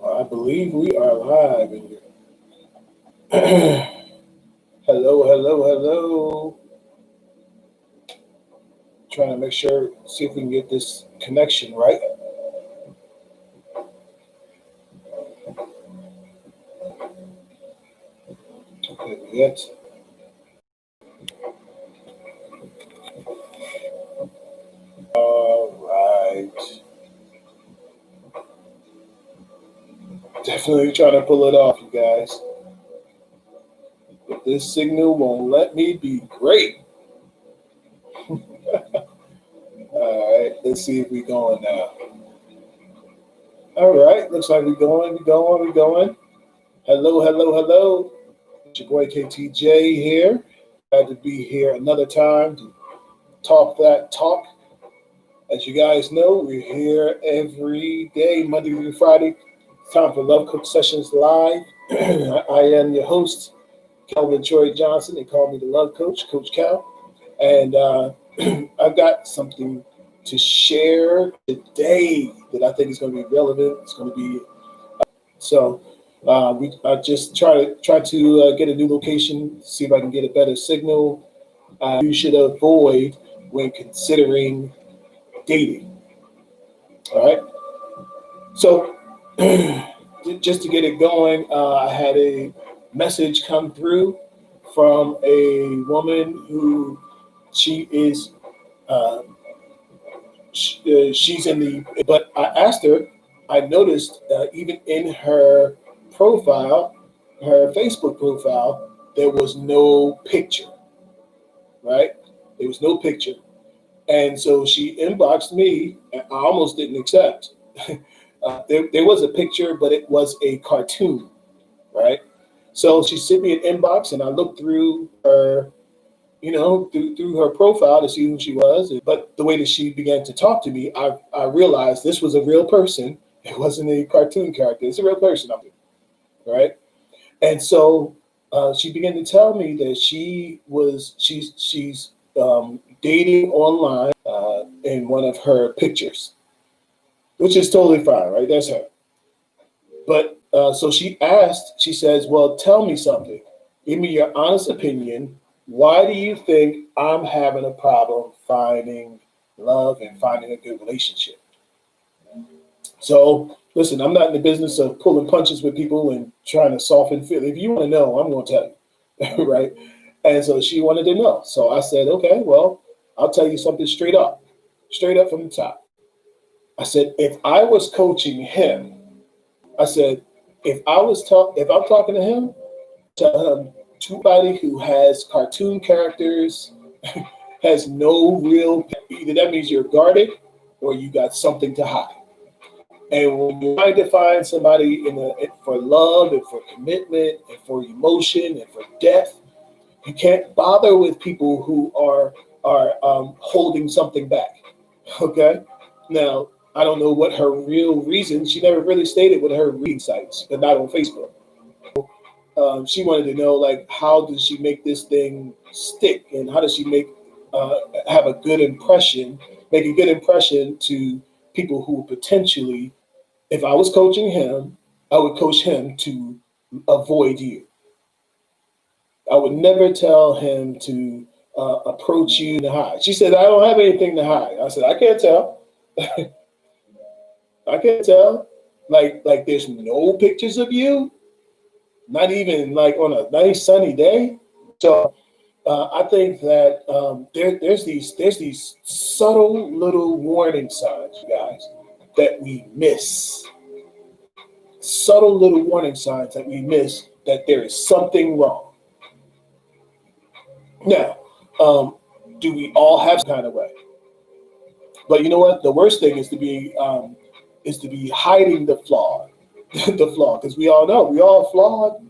I believe we are live in here. Hello, hello, hello. Trying to make sure, see if we can get this connection right. Okay, yet. All right. Definitely trying to pull it off, you guys. If this signal won't let me be great. All right, let's see if we're going now. All right, looks like we're going. Hello, hello, hello. It's your boy KTJ here. Glad to be here another time to talk that talk. As you guys know, we're here every day, Monday through Friday. It's time for Love Cook Sessions Live. I am your host, Calvin Troy Johnson. They call me the Love Coach, Coach Cal. And I've got something to share today that I think is going to be relevant. It's going to be so. I just try to get a new location, see if I can get a better signal. You should avoid when considering dating. All right. So just to get it going, I had a message come through from a woman who she is uh, she's in the, but I asked her, I noticed even in her profile, her Facebook profile, there was no picture, right? There was no picture. And so she inboxed me, and I almost didn't accept. There was a picture, but it was a cartoon, right? So she sent me an inbox, and I looked through her, through her profile to see who she was. But the way that she began to talk to me, I realized this was a real person. It wasn't a cartoon character. It's a real person, right? And so she began to tell me that she's dating online in one of her pictures, which is totally fine, right? That's her. But so she asked, she says, "Well, tell me something. Give me your honest opinion. Why do you think I'm having a problem finding love and finding a good relationship?" So, listen, I'm not in the business of pulling punches with people and trying to soften feel. If you want to know, I'm going to tell you, right? And so she wanted to know. So I said, okay, well, I'll tell you something straight up from the top. I said, if I was coaching him, I said, if I'm talking to him, tell him to somebody who has cartoon characters, has no real, either that means you're guarded or you got something to hide. And when you're trying to find somebody for love and for commitment and for emotion and for depth, you can't bother with people who are holding something back. Okay. Now I don't know what her real reason. She never really stated what her reading sites, but not on Facebook. She wanted to know like how does she make this thing stick and how does she uh, have a good impression, make a good impression to people who potentially, if I was coaching him, I would coach him to avoid you. I would never tell him to approach you to hide. She said, "I don't have anything to hide." I said, "I can't tell. I can't tell. Like there's no pictures of you, not even like on a nice sunny day." So I think that there's these subtle little warning signs, you guys, that we miss. Subtle little warning signs that we miss that there is something wrong. Now, um, do we all have some kind of way? But you know what? The worst thing is to be hiding the flaw, the flaw, because we all know we all flawed.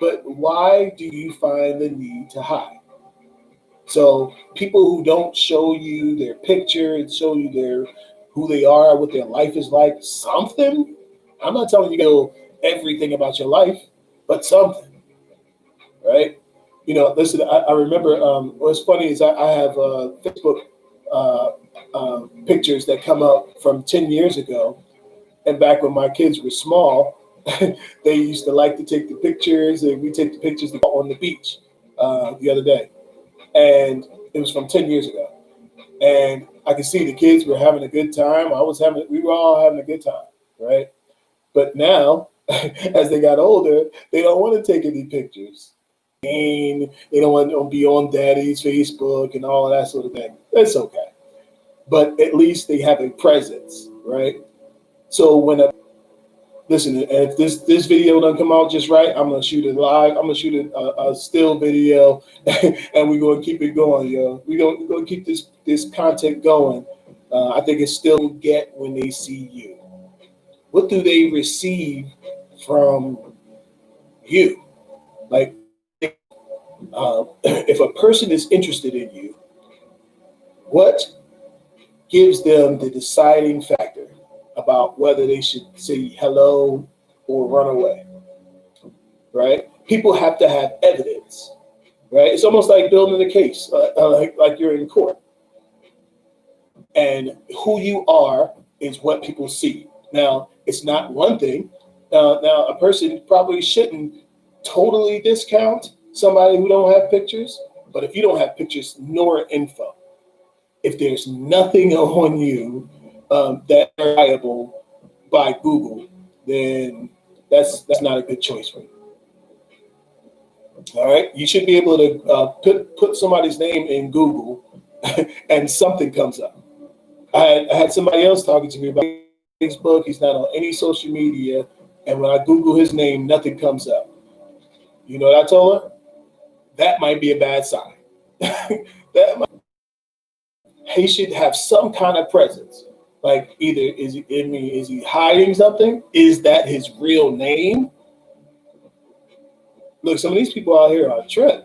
But why do you find the need to hide? So people who don't show you their picture and show you their who they are, what their life is like, something. I'm not telling you to know everything about your life, but something, right? Listen, I remember what's funny is I have Facebook pictures that come up from 10 years ago. And back when my kids were small, they used to like to take the pictures, and we take the pictures on the beach the other day. And it was from 10 years ago. And I could see the kids were having a good time. We were all having a good time, right? But now, as they got older, they don't want to take any pictures. And they don't want to be on daddy's Facebook and all of that sort of thing. That's okay. But at least they have a presence, right? So listen, if this video doesn't come out just right, I'm gonna shoot it live. I'm gonna shoot a still video, and we're gonna keep it going, yo. We're gonna keep this content going. I think it's still get when they see you. What do they receive from you? Like, if a person is interested in you, what gives them the deciding factor about whether they should say hello or run away, right? People have to have evidence, right? It's almost like building a case, like you're in court. And who you are is what people see. Now, it's not one thing. Now, a person probably shouldn't totally discount somebody who don't have pictures, but if you don't have pictures nor info, if there's nothing on you that reliable by Google, then that's not a good choice for you. All right, you should be able to put somebody's name in Google, and something comes up. I had somebody else talking to me about Facebook. He's not on any social media, and when I Google his name, nothing comes up. You know what I told her? That might be a bad sign. He should have some kind of presence. Like, either is he hiding something? Is that his real name? Look, some of these people out here are a trend.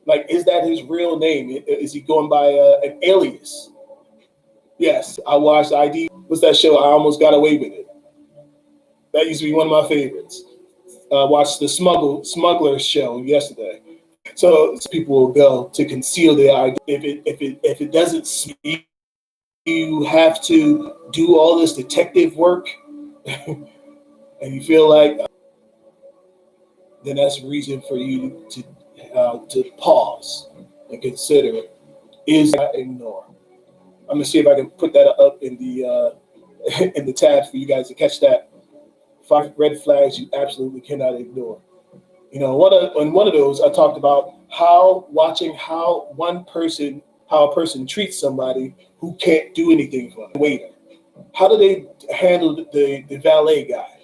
Like, is that his real name? Is he going by an alias? Yes, I watched ID. What's that show? I Almost Got Away with It. That used to be one of my favorites. I watched the Smuggler show yesterday. So people will go to conceal their ID. If it doesn't speak, you have to do all this detective work, and you feel like, then that's a reason for you to pause and consider: is I ignore? I'm gonna see if I can put that up in the in the tab for you guys to catch that. 5 red flags you absolutely cannot ignore. You know, on one of those, I talked about watching how a person treats somebody who can't do anything for them. Waiter, how do they handle the valet guy?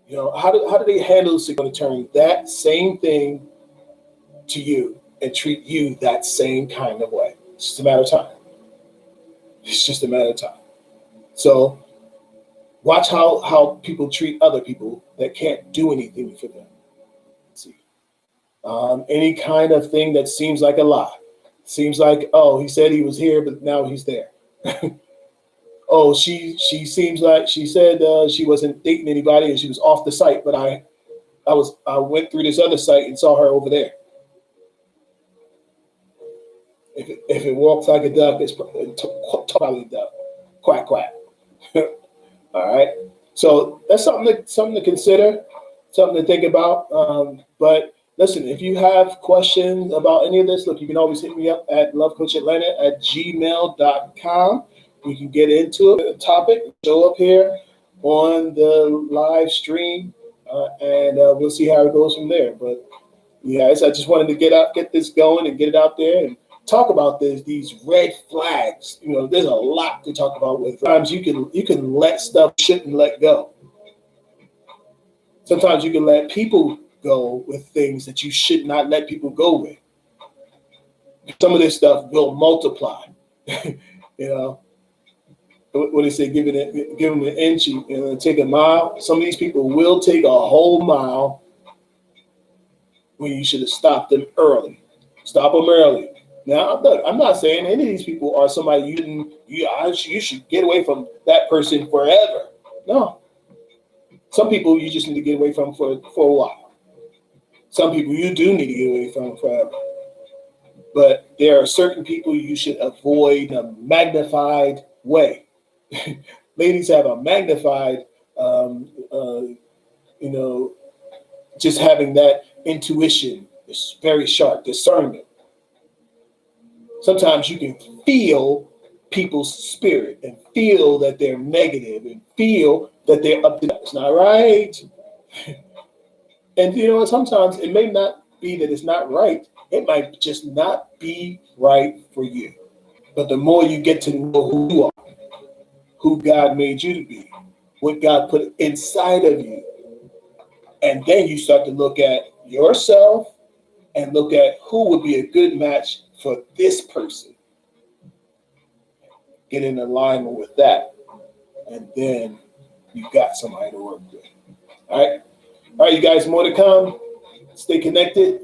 You know, how do they handle going to turn that same thing to you and treat you that same kind of way? It's just a matter of time. It's just a matter of time. So watch how people treat other people that can't do anything for them. See, any kind of thing that seems like a lie. Seems like, oh, he said he was here, but now he's there. Oh, she seems like she said she wasn't dating anybody and she was off the site, but I went through this other site and saw her over there. If it walks like a duck, it's probably a duck. Quack quack. All right. So that's something to consider, something to think about. But listen, if you have questions about any of this, look, you can always hit me up at lovecoachatlanta@gmail.com. We can get into a topic, show up here on the live stream, and we'll see how it goes from there. But yeah, I just wanted to get this going and get it out there and talk about these red flags. You know, there's a lot to talk about with. Sometimes you can let stuff shouldn't let go. Sometimes you can let people go with things that you should not let people go with. Some of this stuff will multiply. You know, what they say, give them an inch and take a mile. Some of these people will take a whole mile when you should have stopped them early. Stop them early. Now, look, I'm not saying any of these people are somebody you should get away from that person forever. No. Some people you just need to get away from for a while. Some people you do need to get away from forever. But there are certain people you should avoid in a magnified way. Ladies have a magnified, you know, just having that intuition is very sharp, discernment. Sometimes you can feel people's spirit and feel that they're negative and feel that they're up to that. It's not right. And sometimes it may not be that it's not right. It might just not be right for you. But the more you get to know who you are, who God made you to be, what God put inside of you, and then you start to look at yourself and look at who would be a good match for this person. Get in alignment with that, and then you got somebody to work with. All right, you guys, more to come. Stay connected.